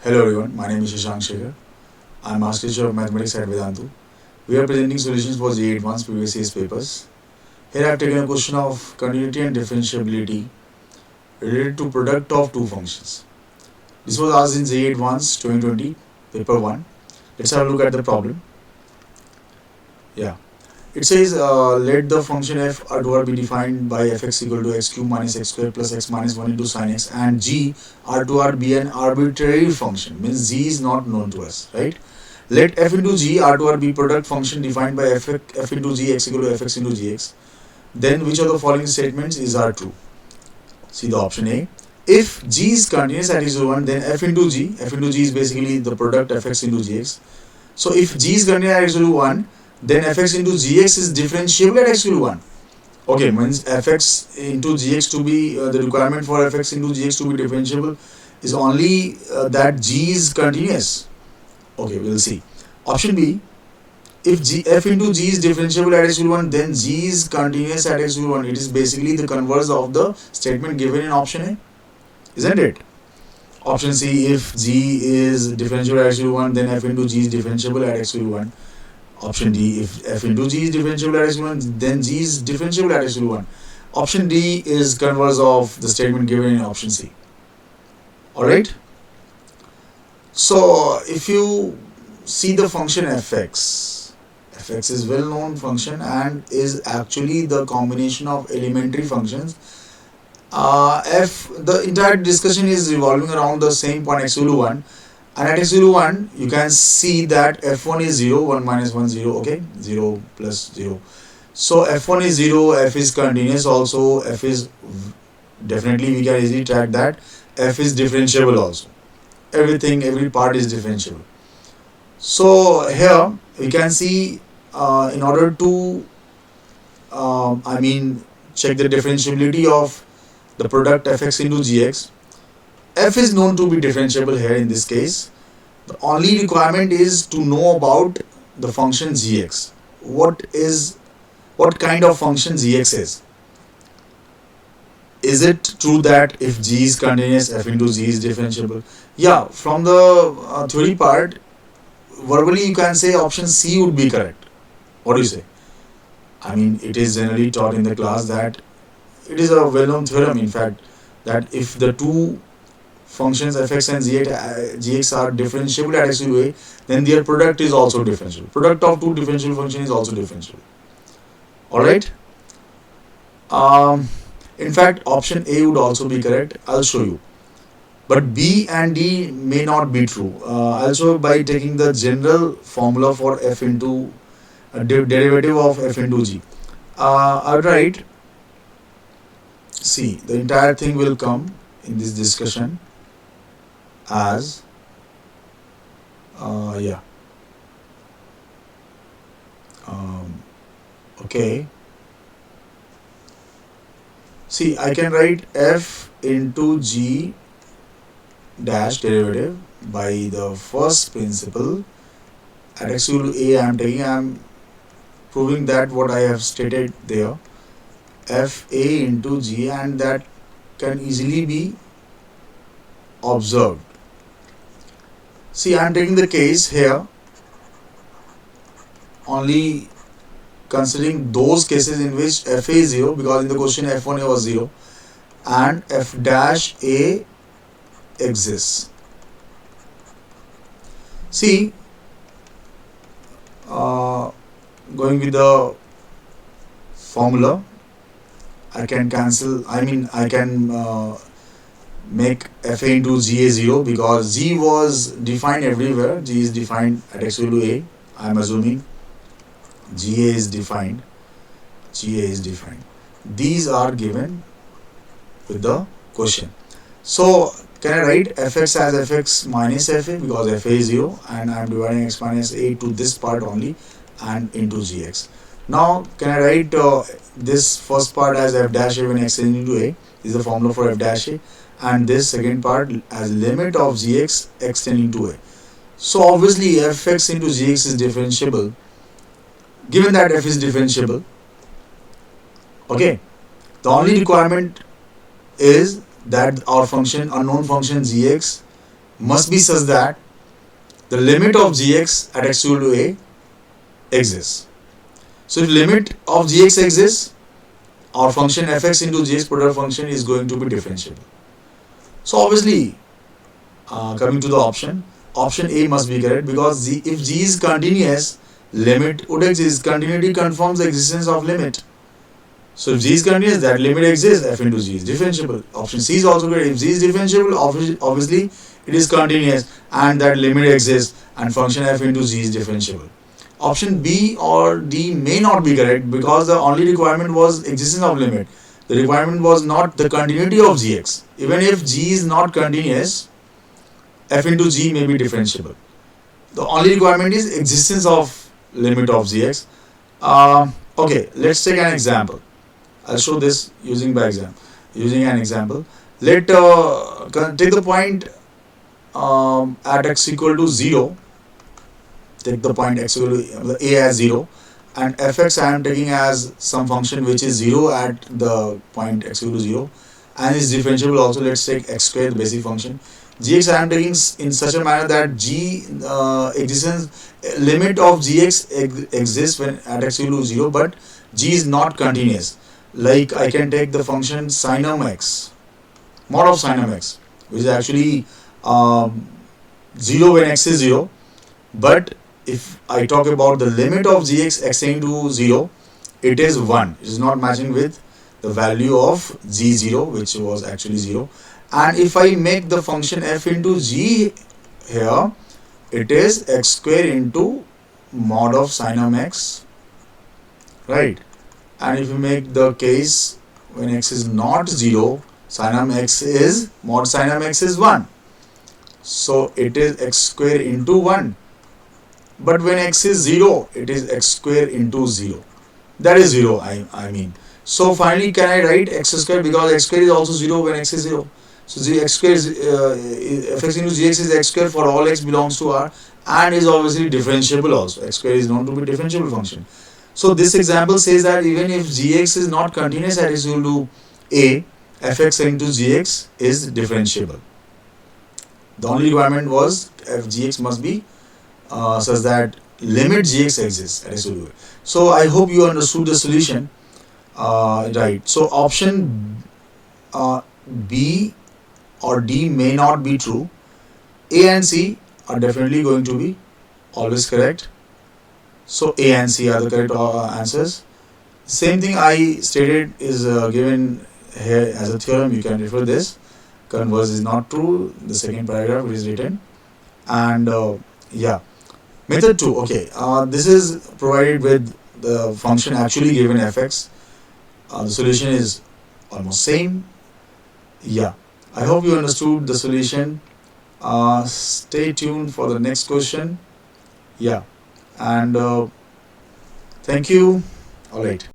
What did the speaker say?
Hello everyone, my name is Shashank. I am Master Teacher of Mathematics at Vedantu. We are presenting solutions for JEE Advanced previous year's papers. Here I have taken a question of continuity and differentiability related to product of two functions. This was asked in JEE Advanced 2020, paper 1. Let's have a look at the problem. Yeah. It says let the function f R2R be defined by fx equal to x cube minus x square plus x minus 1 into sin x, and g R2R be an arbitrary function, means g is not known to us, right? Let f into g R2R be product function defined by f into g x equal to fx into gx. Then which of the following statements are true? See the option A. If g is continuous at x equal to 1, then f into g is basically the product fx into gx. So if g is continuous at x equal to 1, then fx into gx is differentiable at x equal to 1. Okay, means fx into gx to be the requirement for fx into gx to be differentiable is only that g is continuous. Okay, we'll see. Option B. If f into g is differentiable at x equal to 1, then g is continuous at x equal to 1. It is basically the converse of the statement given in option A, isn't it? Option C. If g is differentiable at x equal to 1, then f into g is differentiable at x equal to 1. Option D. If f into g is differentiable at x equal to 1, then g is differentiable at x equal to 1. Option D is converse of the statement given in option C. Alright? So if you see the function fx is well known function and is actually the combination of elementary functions. The entire discussion is revolving around the same point x equal to 1, and at x equal to 1 you can see that f1 is 0, 1 minus 1 0, okay, 0 plus 0. So f1 is 0, f is continuous also, f is definitely we can easily track that, f is differentiable also. Every part is differentiable. So here we can see in order to check the differentiability of the product fx into gx, f is known to be differentiable here in this case. The only requirement is to know about the function gx. What kind of function gx is? Is it true that if g is continuous, f into g is differentiable? Yeah, from the theory part, verbally you can say option C would be correct. What do you say? I mean, it is generally taught in the class that it is a well-known theorem, in fact, that if the two functions fx and gx are differentiable at x equal to a, then their product is also differentiable. Product of two differentiable functions is also differentiable. Alright? In fact, option A would also be correct. I'll show you. But B and D may not be true. I'll show by taking the general formula for f into derivative of f into g. I'll write, see, the entire thing will come in this discussion as okay. See, I can write f into g dash derivative by the first principle at x equal to a. I am proving that what I have stated there, f a into g, and that can easily be observed. See, I am taking the case here only considering those cases in which f a is 0, because in the question f1 was 0 and f dash a exists. See, going with the formula, I can make f a into g a 0, because g was defined everywhere. G is defined at x equal to a. I am assuming GA is defined. These are given with the question. So can I write fx as fx minus fa, because fa is 0 and I am dividing x minus a to this part only and into gx. Now can I write this first part as f dash a when x is into a, this is the formula for f dash a, and this second part as limit of gx x tending to a. So obviously fx into gx is differentiable. Given that f is differentiable, okay, the only requirement is that our function, unknown function gx, must be such that the limit of gx at x equal to a exists. So if limit of gx exists, our function fx into gx product function is going to be differentiable. So obviously, coming to the option A must be correct, because if g is continuous, limit would exist. Continuity confirms the existence of limit. So if g is continuous, that limit exists, f into g is differentiable. Option C is also correct. If g is differentiable, obviously it is continuous and that limit exists and function f into g is differentiable. Option B or D may not be correct, because the only requirement was existence of limit. The requirement was not the continuity of gx. Even if g is not continuous, f into g may be differentiable. The only requirement is existence of limit of gx. Okay, let's take an example. I'll show this using an example. Let take the point at x equal to 0. Take the point x equal to a as 0, and fx I am taking as some function which is 0 at the point x equal to 0 and is differentiable also. Let's take x square, the basic function. Gx I am taking in such a manner that g existence limit of gx exists when at x equal to 0, but g is not continuous. Like I can take the function sin𝑥, mod of sin𝑥, which is actually 0 when x is 0, but if I talk about the limit of gx extending to 0, it is 1. It is not matching with the value of g0, which was actually 0. And if I make the function f into g here, it is x square into mod of sin𝑥, right? And if you make the case when x is not 0, sin𝑥 is mod sin𝑥 is 1. So it is x square into 1. But when x is 0, it is x square into 0. That is 0, I mean. So finally, can I write x square, because x square is also 0 when x is 0. So x square is fx into gx is x square for all x belongs to R, and is obviously differentiable also. X square is known to be differentiable function. So this example says that even if gx is not continuous at x equal to a, fx into gx is differentiable. The only requirement was f gx must be such that limit gx exists at x equal to a. So I hope you understood the solution, right? So option B or D may not be true. A and C are definitely going to be always correct. So A and C are the correct answers. Same thing I stated is given here as a theorem. You can refer this. Converse is not true. The second paragraph is written. And yeah. Method 2. Okay. This is provided with the function actually given fx. The solution is almost same. Yeah. I hope you understood the solution. Stay tuned for the next question. Yeah. And thank you. All right.